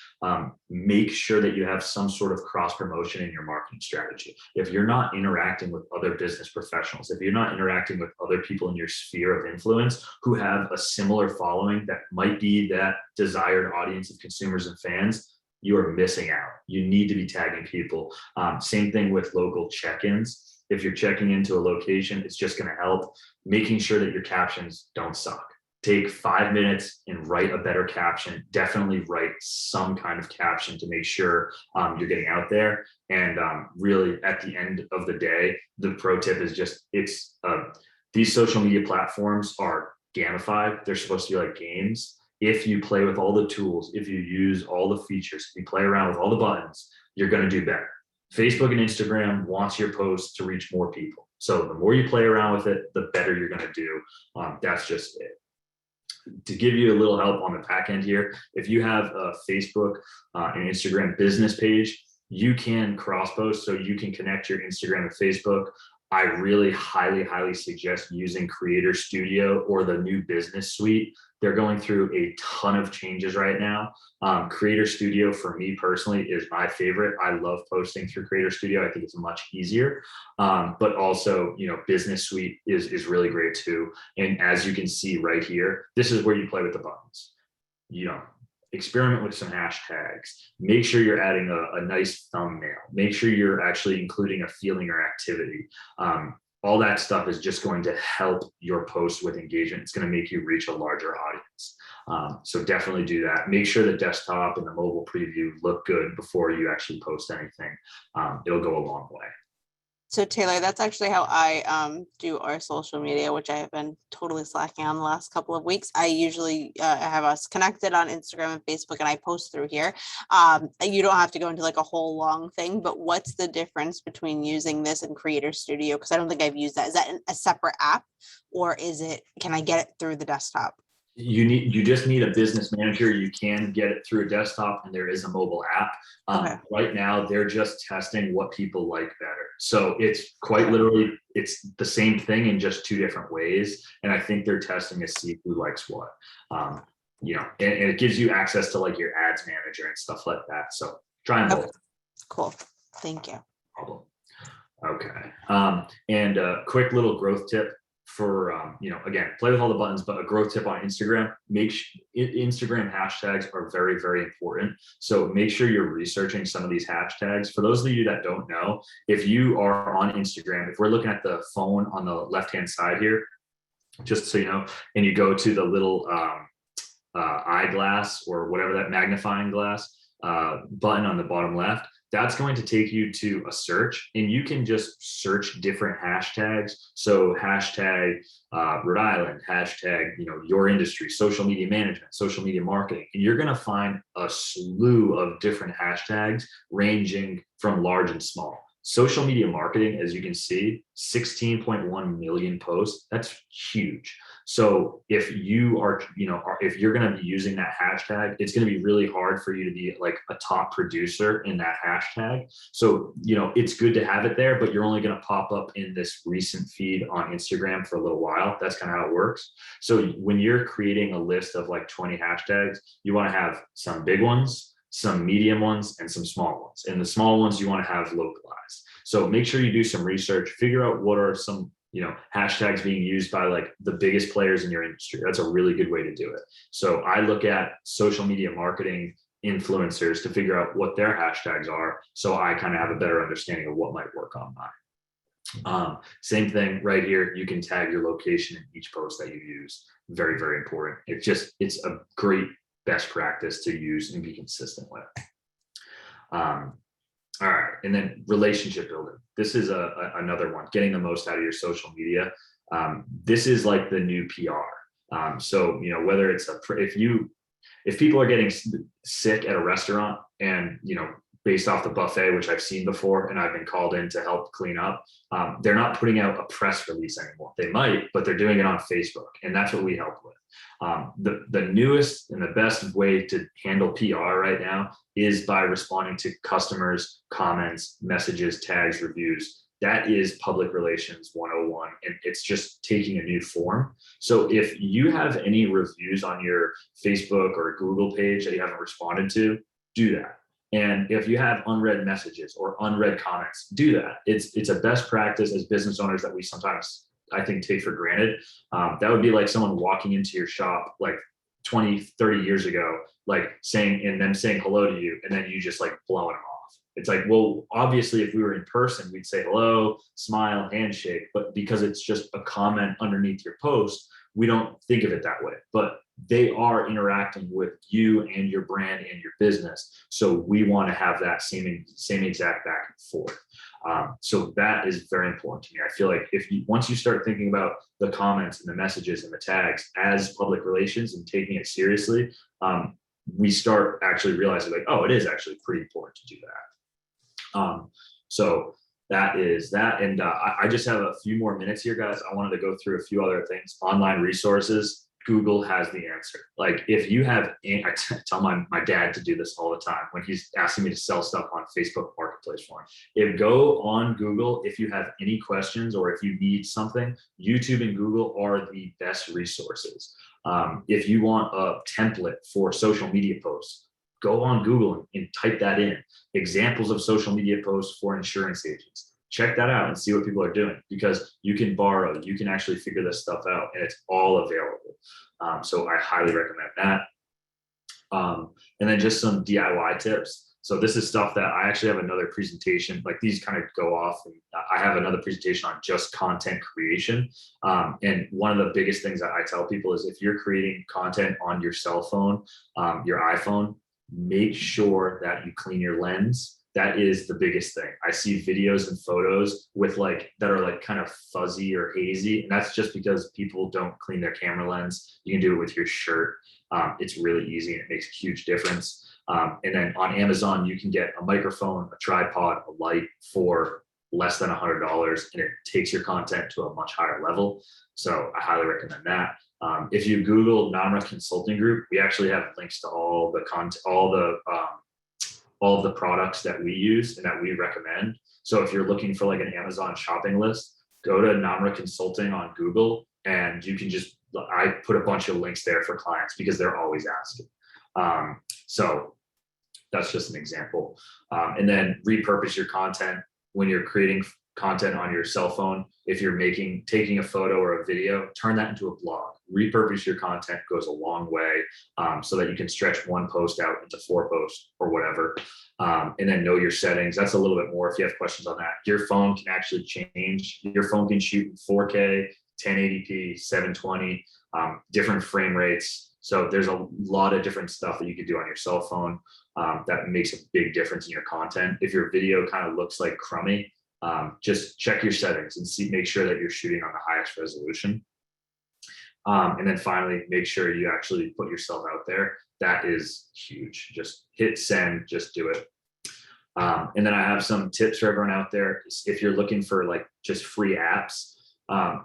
Make sure that you have some sort of cross promotion in your marketing strategy. If you're not interacting with other business professionals, if you're not interacting with other people in your sphere of influence who have a similar following that might be that desired audience of consumers and fans, you are missing out. You need to be tagging people. Same thing with local check-ins. If you're checking into a location, it's just going to help making sure that your captions don't suck. Take 5 minutes and write a better caption. Definitely write some kind of caption to make sure you're getting out there. And really, at the end of the day, the pro tip is just these social media platforms are gamified. They're supposed to be like games. If you play with all the tools, if you use all the features, if you play around with all the buttons, you're going to do better. Facebook and Instagram wants your posts to reach more people. So the more you play around with it, the better you're going to do. That's just it. To give you a little help on the back end here, if you have a Facebook and Instagram business page, you can cross post, so you can connect your Instagram and Facebook. I really highly suggest using Creator Studio or the new business suite. They're going through a ton of changes right now. Creator Studio for me personally is my favorite. I love posting through Creator Studio. I think it's much easier. But also, you know, Business Suite is really great too. And as you can see right here, this is where you play with the buttons. You know, experiment with some hashtags. Make sure you're adding a nice thumbnail. Make sure you're actually including a feeling or activity. All that stuff is just going to help your post with engagement. It's going to make you reach a larger audience. So definitely do that. Make sure the desktop and the mobile preview look good before you actually post anything. It'll go a long way. So Taylor, that's actually how I do our social media, which I have been totally slacking on the last couple of weeks. I usually have us connected on Instagram and Facebook, and I post through here. You don't have to go into like a whole long thing, but what's the difference between using this and Creator Studio? Because I don't think I've used that. Is that a separate app, or can I get it through the desktop? You just need a business manager. You can get it through a desktop, and there is a mobile app. Okay. Right now they're just testing what people like better. So it's quite literally, it's the same thing in just two different ways. And I think they're testing to see who likes what. And it gives you access to like your ads manager and stuff like that. So try them both. Cool. Thank you. Problem. Okay. And a quick little growth tip for, again, play with all the buttons, but a growth tip on Instagram, Instagram hashtags are very, very important. So make sure you're researching some of these hashtags. For those of you that don't know, if you are on Instagram, if we're looking at the phone on the left-hand side here, just so you know, and you go to the little eyeglass or whatever, that magnifying glass button on the bottom left, that's going to take you to a search, and you can just search different hashtags. So hashtag Rhode Island, hashtag, your industry, social media management, social media marketing, and you're going to find a slew of different hashtags ranging from large and small. Social media marketing, as you can see, 16.1 million posts. That's huge. So if you are, if you're going to be using that hashtag, it's going to be really hard for you to be like a top producer in that hashtag. So, it's good to have it there, but you're only going to pop up in this recent feed on Instagram for a little while. That's kind of how it works. So when you're creating a list of like 20 hashtags, you want to have some big ones, some medium ones, and some small ones. And the small ones you want to have localized. So make sure you do some research, figure out what are some hashtags being used by like the biggest players in your industry. That's a really good way to do it. So I look at social media marketing influencers to figure out what their hashtags are, so I kind of have a better understanding of what might work on mine. Same thing right here. You can tag your location in each post that you use. Very, very important. It's a great best practice to use and be consistent with. All right, and then relationship building. This is another one, getting the most out of your social media. This is like the new PR. So, whether it's if people are getting sick at a restaurant and, based off the buffet, which I've seen before, and I've been called in to help clean up, they're not putting out a press release anymore. They might, but they're doing it on Facebook, and that's what we help with. The newest and the best way to handle PR right now is by responding to customers' comments, messages, tags, reviews. That is public relations 101, and it's just taking a new form. So if you have any reviews on your Facebook or Google page that you haven't responded to, do that. And if you have unread messages or unread comments, do that. It's a best practice as business owners that we sometimes, I think, take for granted. That would be like someone walking into your shop like 20, 30 years ago, like saying hello to you, and then you just like blowing them off. It's like, well, obviously if we were in person, we'd say hello, smile, handshake, but because it's just a comment underneath your post, we don't think of it that way. But they are interacting with you and your brand and your business. So we want to have that same exact back and forth. So that is very important to me. I feel like once you start thinking about the comments and the messages and the tags as public relations and taking it seriously, we start actually realizing like, oh, it is actually pretty important to do that. So that is that. And I just have a few more minutes here, guys. I wanted to go through a few other things. Online resources. Google has the answer. Like if you have, I tell my dad to do this all the time when he's asking me to sell stuff on Facebook Marketplace for him. Go on Google if you have any questions or if you need something. YouTube and Google are the best resources. If you want a template for social media posts, go on Google and type that in. Examples of social media posts for insurance agents. Check that out and see what people are doing, because you can borrow, you can actually figure this stuff out, and it's all available. So I highly recommend that. And then just some DIY tips. So this is stuff that I actually have another presentation, like these kind of go off, and I have another presentation on just content creation. And one of the biggest things that I tell people is if you're creating content on your cell phone, your iPhone, make sure that you clean your lens, That is the biggest thing. I see videos and photos with that are kind of fuzzy or hazy. And that's just because people don't clean their camera lens. You can do it with your shirt. It's really easy and it makes a huge difference. And then on Amazon, you can get a microphone, a tripod, a light for less than $100, and it takes your content to a much higher level. So I highly recommend that. If you Google Namra Consulting Group, we actually have links to all the content, all of the products that we use and that we recommend. So if you're looking for an Amazon shopping list, go to Namra Consulting on Google, and you can I put a bunch of links there for clients because they're always asking. So that's just an example. And then repurpose your content when you're creating content on your cell phone. If you're taking a photo or a video, turn that into a blog. Repurpose your content goes a long way, so that you can stretch one post out into 4 posts or whatever. And then know your settings. That's a little bit more if you have questions on that. Your phone can actually change. Your phone can shoot in 4K, 1080p, 720, different frame rates. So there's a lot of different stuff that you can do on your cell phone that makes a big difference in your content. If your video kind of looks crummy, just check your settings and make sure that you're shooting on the highest resolution. And then finally, make sure you actually put yourself out there. That is huge. Just hit send, just do it. And then I have some tips for everyone out there. If you're looking for just free apps,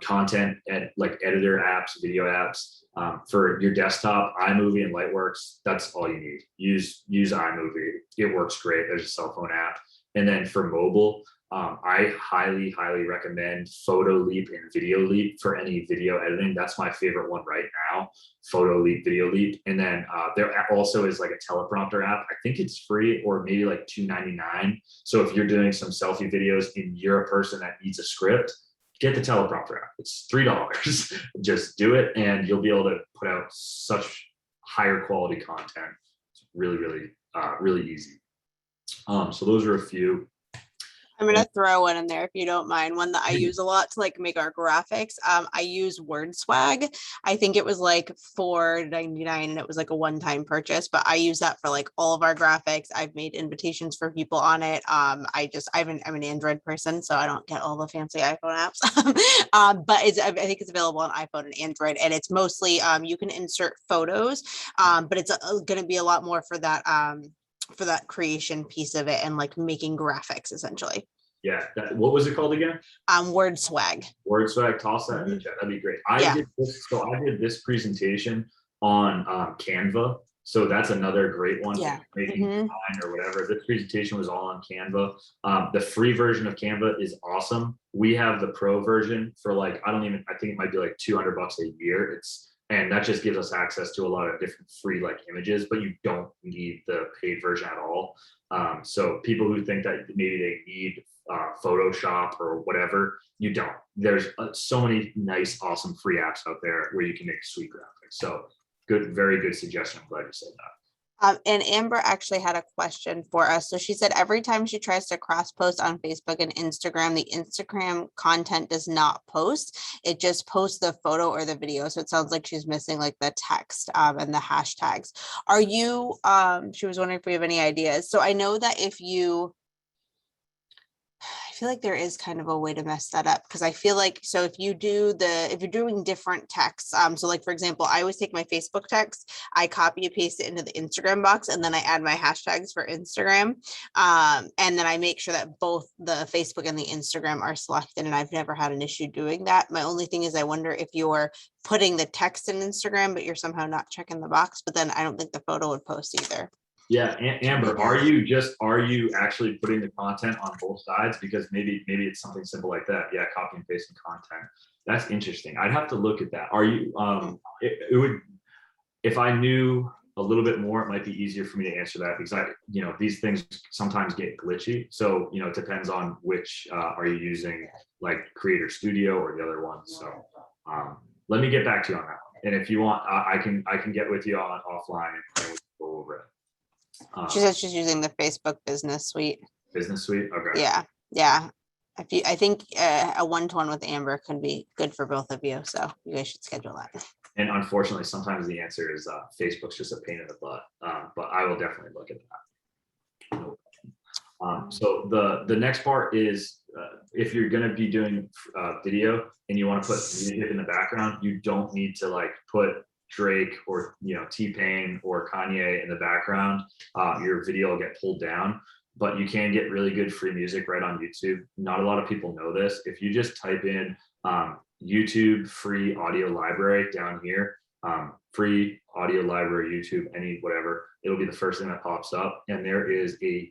content and editor apps, video apps, for your desktop, iMovie and Lightworks, that's all you need. Use iMovie. It works great. There's a cell phone app. And then for mobile, I highly recommend Photo Leap and Video Leap for any video editing. That's my favorite one right now, Photo Leap, Video Leap. And then there also is a teleprompter app. I think it's free or maybe $2.99. So if you're doing some selfie videos and you're a person that needs a script, get the teleprompter app. It's $3. Just do it and you'll be able to put out such higher quality content. It's really easy. So those are a few. I'm going to throw one in there if you don't mind. One that I use a lot to make our graphics. I use WordSwag. I think it was $4.99 and it was a one-time purchase, but I use that for all of our graphics. I've made invitations for people on it. I'm an Android person, so I don't get all the fancy iPhone apps. But I think it's available on iPhone and Android, and it's mostly you can insert photos, but it's going to be a lot more for that creation piece of it and making graphics essentially. Yeah. What was it called again? WordSwag. WordSwag. Toss that in the chat. That'd be great. I did this presentation on Canva. So that's another great one. Yeah. Making design or whatever. This presentation was all on Canva. The free version of Canva is awesome. We have the pro version for I think it might be $200 a year. And that just gives us access to a lot of different free images, but you don't need the paid version at all. So people who think that maybe they need Photoshop or whatever, you don't. There's so many nice, awesome free apps out there where you can make sweet graphics. So good, very good suggestion. I'm glad you said that. And Amber actually had a question for us. So she said every time she tries to cross post on Facebook and Instagram, the Instagram content does not post. It just posts the photo or the video. So it sounds like she's missing the text and the hashtags. Are you, she was wondering if we have any ideas. So I know that if you, I feel like there is kind of a way to mess that up because I feel so if you're doing different texts, so for example, I always take my Facebook text, I copy and paste it into the Instagram box, and then I add my hashtags for Instagram. And then I make sure that both the Facebook and the Instagram are selected, and I've never had an issue doing that. My only thing is I wonder if you're putting the text in Instagram, but you're somehow not checking the box, but then I don't think the photo would post either. Yeah, Amber, are you actually putting the content on both sides? Because maybe it's something simple like that. Yeah, copy and pasting content. That's interesting. I'd have to look at that. Are you? It would. If I knew a little bit more, it might be easier for me to answer that because these things sometimes get glitchy. So it depends on which are you using, Creator Studio or the other one. So let me get back to you on that one. And if you want, I can get with you on offline and go over it. She said she's using the Facebook Business Suite. Business Suite. Okay. Yeah. I think a one-to-one with Amber could be good for both of you. So you guys should schedule that. And unfortunately, sometimes the answer is Facebook's just a pain in the butt. But I will definitely look at that. So the next part is if you're going to be doing video and you want to put music in the background, you don't need to like put Drake or T-Pain or Kanye in the background. Your video will get pulled down, but you can get really good free music right on YouTube. Not a lot of people know this. If you just type in YouTube free audio library down here, free audio library, YouTube, any whatever, it'll be the first thing that pops up. And there is a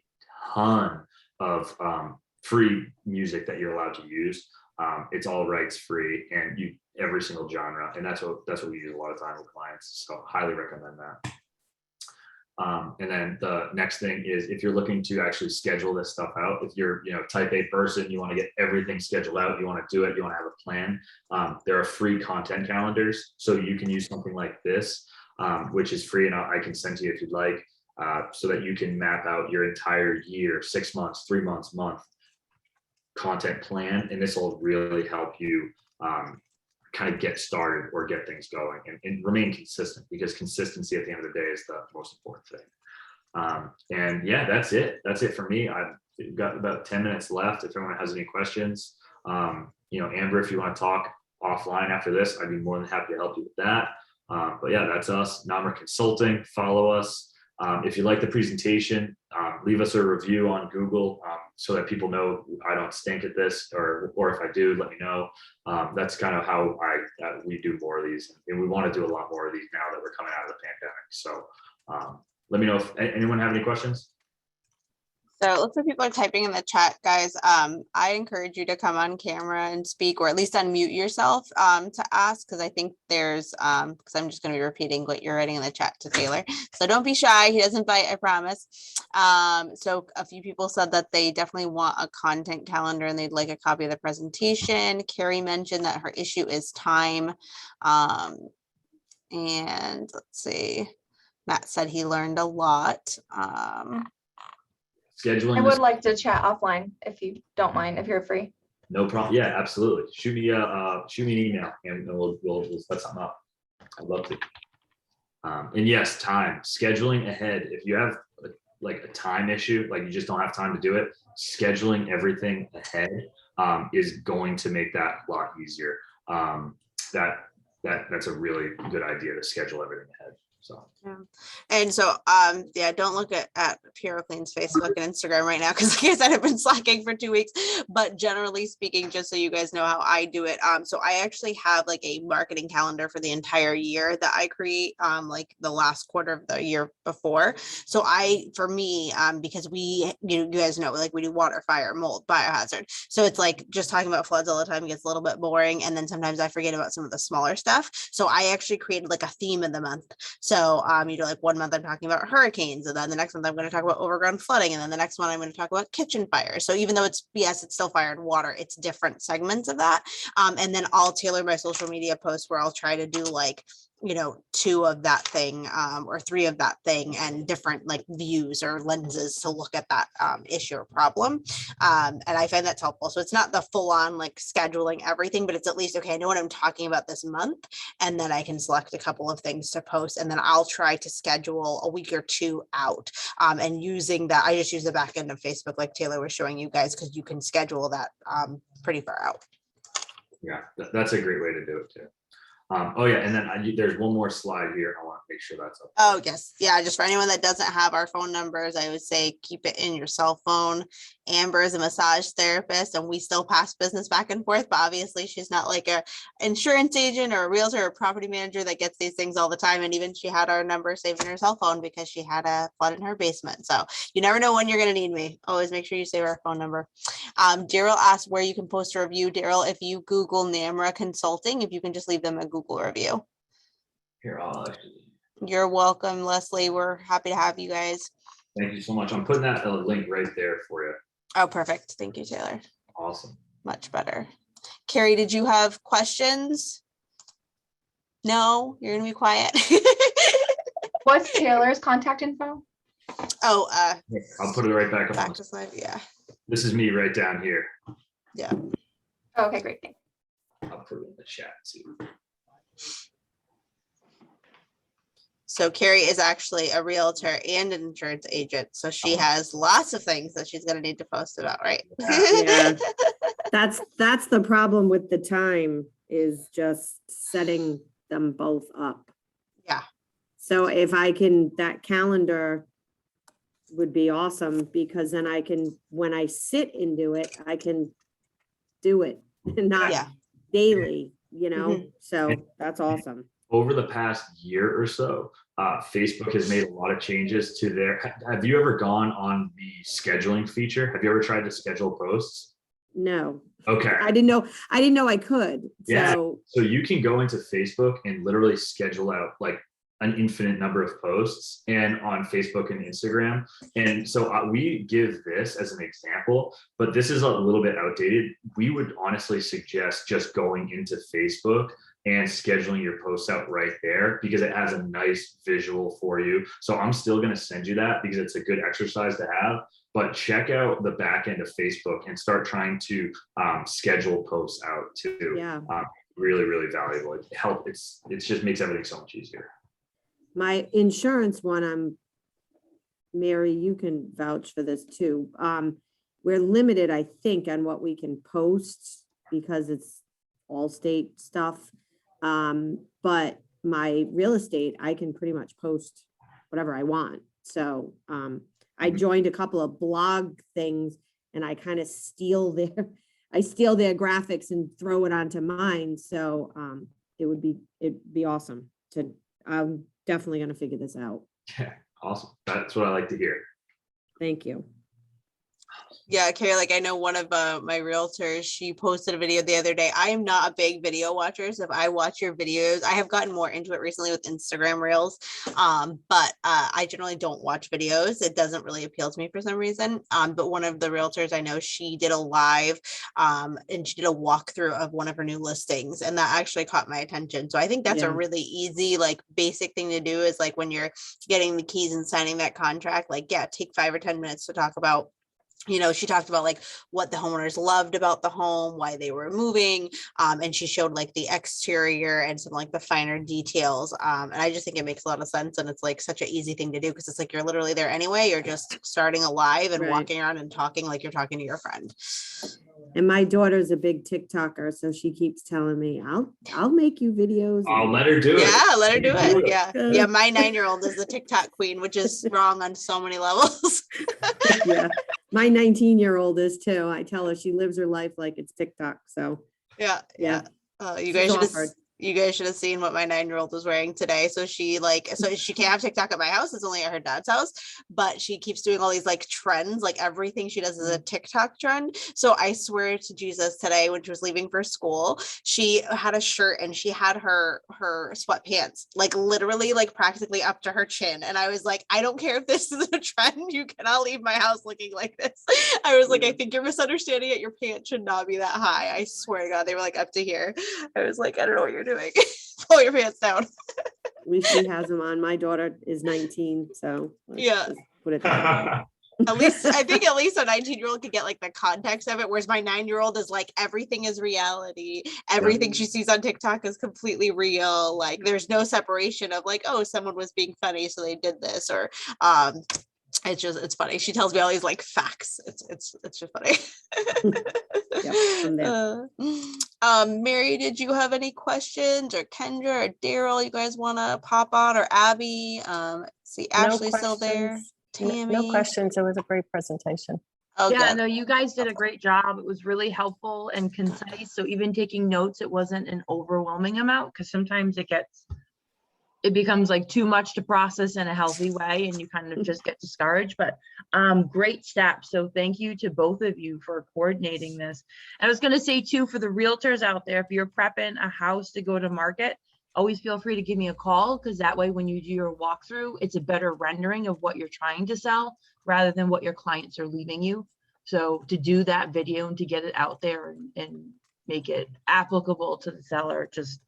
ton of free music that you're allowed to use. It's all rights free, and every single genre, and that's what we use a lot of time with clients. So highly recommend that. And then the next thing is if you're looking to actually schedule this stuff out, if you're type A person, you want to get everything scheduled out, you want to do it, you want to have a plan. There are free content calendars, so you can use something like this, which is free, and I can send to you if you'd like, so that you can map out your entire year, 6 months, 3 months, month content plan, and this will really help you kind of get started or get things going and remain consistent, because consistency at the end of the day is the most important thing. And yeah, that's it for me. I've got about 10 minutes left if anyone has any questions. Amber, if you want to talk offline after this, I'd be more than happy to help you with that. But yeah, that's us, Namra Consulting. Follow us. If you like the presentation, leave us a review on Google so that people know I don't stink at this, or if I do, let me know. That's kind of how we do more of these, and we want to do a lot more of these now that we're coming out of the pandemic. So let me know if anyone have any questions. So it looks like people are typing in the chat, guys. I encourage you to come on camera and speak, or at least unmute yourself to ask, because I think there's, because I'm just going to be repeating what you're writing in the chat to Taylor. So don't be shy. He doesn't bite, I promise. So a few people said that they definitely want a content calendar and they'd like a copy of the presentation. Carrie mentioned that her issue is time. And let's see, Matt said he learned a lot. Scheduling. I would like to chat offline if you don't mind, if you're free. No problem. Yeah, absolutely. Shoot me an email and we'll set something up. I'd love to. And yes, time, scheduling ahead. If you have like a time issue, like you just don't have time to do it, scheduling everything ahead is going to make that a lot easier. That's a really good idea, to schedule everything ahead. So yeah. And so yeah, don't look at PuroClean's Facebook and Instagram right now, because like I said, I've been slacking for 2 weeks. But generally speaking, just so you guys know how I do it, so I actually have like a marketing calendar for the entire year that I create, like the last quarter of the year before. So for me, because you guys know, like we do water, fire, mold, biohazard. So it's like just talking about floods all the time gets a little bit boring, and then sometimes I forget about some of the smaller stuff. So I actually created like a theme of the month. So like 1 month I'm talking about hurricanes, and then the next month I'm going to talk about overground flooding, and then the next one I'm going to talk about kitchen fires. So even though it's still fire and water, it's different segments of that. And then I'll tailor my social media posts where I'll try to do like 2 of that thing, or 3 of that thing, and different like views or lenses to look at that issue or problem. And I find that's helpful. So it's not the full on like scheduling everything, but it's at least, okay, I know what I'm talking about this month, and then I can select a couple of things to post, and then I'll try to schedule a week or 2 out. And using that, I just use the back end of Facebook, like Taylor was showing you guys, because you can schedule that pretty far out. yeah, that's a great way to do it too. Oh yeah, and then there's one more slide here. I want to make sure that's up. Oh yes, yeah. Just for anyone that doesn't have our phone numbers, I would say keep it in your cell phone. Amber is a massage therapist, and we still pass business back and forth. But obviously, she's not like a insurance agent or a realtor or a property manager that gets these things all the time. And even she had our number saved in her cell phone because she had a flood in her basement. So you never know when you're going to need me. Always make sure you save our phone number. Daryl asked where you can post a review. Daryl, if you Google Namra Consulting, if you can just leave them a Google review. Here, I'll actually. You're welcome, Leslie. We're happy to have you guys. Thank you so much. I'm putting that link right there for you. Oh, perfect. Thank you, Taylor. Awesome. Much better. Carrie, did you have questions? No, you're gonna be quiet. What's Taylor's contact info? Oh, I'll put it right back back up. to slide. Yeah. This is me right down here. Yeah. Oh, okay, great. Thanks. I'll put it in the chat too. So Carrie is actually a realtor and an insurance agent. So she has lots of things that she's going to need to post about, right? Yeah. That's the problem with the time, is just setting them both up. Yeah. So if I can, that calendar would be awesome, because then I can, when I sit and do it, I can do it not Yeah. daily, you know? Mhm. So that's awesome. Over the past year or so, Facebook has made a lot of changes to their. Have you ever gone on the scheduling feature? Have you ever tried to schedule posts? No, Okay. I didn't know I could. Yeah. So So you can go into Facebook and literally schedule out like an infinite number of posts, and on Facebook and Instagram. And so we give this as an example, but this is a little bit outdated. We would honestly suggest just going into Facebook and scheduling your posts out right there, because it has a nice visual for you. So I'm still going to send you that because it's a good exercise to have. But check out the back end of Facebook and start trying to schedule posts out too. yeah, Really, really valuable. It just makes everything so much easier. my insurance one, Mary, you can vouch for this too. We're limited, I think, on what we can post because it's all state stuff. But my real estate, I can pretty much post whatever I want. So I joined a couple of blog things, and I kind of steal their graphics and throw it onto mine. So it'd be awesome to, I'm definitely going to figure this out. Yeah, awesome. That's what I like to hear. Thank you. Yeah, Carrie, like I know one of my realtors, she posted a video the other day. I am not a big video watcher, so if I watch your videos, I have gotten more into it recently with Instagram Reels, but I generally don't watch videos. It doesn't really appeal to me for some reason. But one of the realtors I know, she did a live and she did a walkthrough of one of her new listings, and that actually caught my attention. So I think that's Yeah. a really easy, like basic thing to do, is like when you're getting the keys and signing that contract, like, yeah, take 5 or 10 minutes to talk about, you know, she talked about like what the homeowners loved about the home, why they were moving, and she showed like the exterior and some like the finer details. And I just think it makes a lot of sense, and it's like such an easy thing to do, because it's like you're literally there anyway. You're just starting a live and Right. walking around and talking like you're talking to your friend. And my daughter's a big TikToker, so she keeps telling me, I'll make you videos. I'll let her do it. Yeah, let her do it. Yeah. Yeah. Yeah. My 9-year-old is the TikTok queen, which is wrong on so many levels. Yeah, my 19-year-old is too. I tell her she lives her life like it's TikTok. So Yeah. yeah, You She's guys should have offered. you guys should have seen what my 9-year-old was wearing today. So she can't have TikTok at my house. It's only at her dad's house, but she keeps doing all these like trends. Like everything she does is a TikTok trend. So I swear to Jesus, today when she was leaving for school, she had a shirt and she had her sweatpants like literally like practically up to her chin. And I was like, I don't care if this is a trend. You cannot leave my house looking like this. I was like, I think you're misunderstanding it. Your pants should not be that high. I swear to God, they were like up to here. I was like, I don't know what you're doing. Pull your pants down. At least she has them on. My daughter is 19, so let's Yeah. just put it that way. At least I think a 19-year-old could get like the context of it, whereas my 9-year-old is like everything is reality. Everything she sees on TikTok is completely real. Like there's no separation of like, oh, someone was being funny, so they did this, or it's funny. She tells me all these like facts. It's just funny. Yep, I'm there. Mary, did you have any questions, or Kendra or Daryl you guys want to pop on, or Abby? See, Ashley's still there. Tammy. No questions. It was a great presentation. Oh, Yeah, good. no, you guys did a great job. It was really helpful and concise. So even taking notes, it wasn't an overwhelming amount, because sometimes it becomes like too much to process in a healthy way, and you kind of just get discouraged. But great steps. So thank you to both of you for coordinating this. I was going to say too, for the realtors out there, if you're prepping a house to go to market, always feel free to give me a call, because that way when you do your walkthrough, it's a better rendering of what you're trying to sell rather than what your clients are leaving you. So to do that video and to get it out there and make it applicable to the seller, just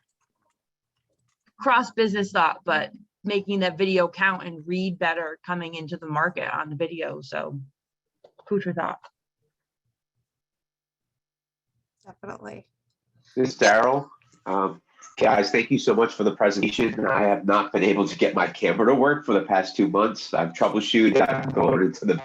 cross business thought, but making that video count and read better coming into the market on the video. So food for thought. Definitely. This is Daryl. Guys, thank you so much for the presentation. I have not been able to get my camera to work for the past 2 months. I've troubleshooted, I'm going into the,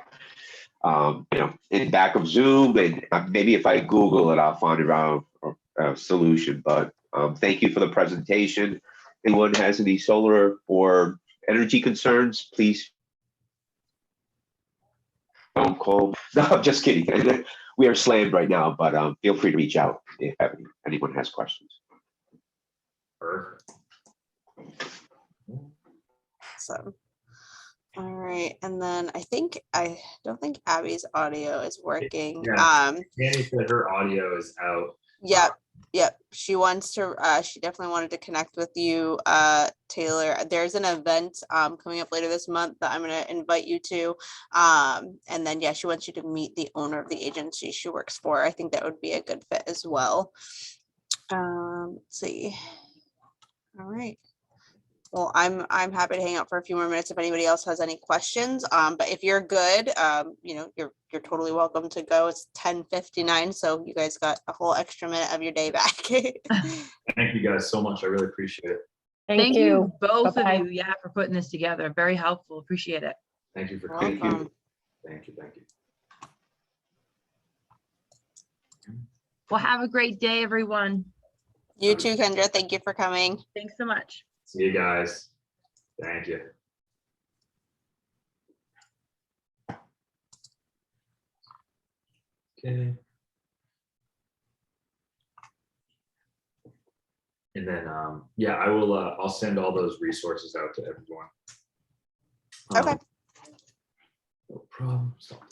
in back of Zoom, and maybe if I Google it, I'll find a solution. But thank you for the presentation. Anyone has any solar or energy concerns, please don't call. No, I'm just kidding. We are slammed right now, but feel free to reach out if anyone has questions. Perfect. So, all right, and then I don't think Abby's audio is working. Yeah. Danny said her audio is out. Yep. She wants to, she definitely wanted to connect with you, Taylor. There's an event coming up later this month that I'm gonna invite you to. And then, yeah, she wants you to meet the owner of the agency she works for. I think that would be a good fit as well. Let's see. All right. Well, I'm happy to hang out for a few more minutes if anybody else has any questions. But if you're good, you're totally welcome to go. It's 10:59, so you guys got a whole extra minute of your day back. Thank you guys so much. I really appreciate it. Thank you, both Bye-bye. of you, yeah, for putting this together. Very helpful. Appreciate it. Thank you for Welcome. coming. Thank you. Well, have a great day, everyone. You too, Kendra. Thank you for coming. Thanks so much. See you guys. Thank you. Okay. And then, yeah, I will, I'll send all those resources out to everyone. Okay. No problem. Stop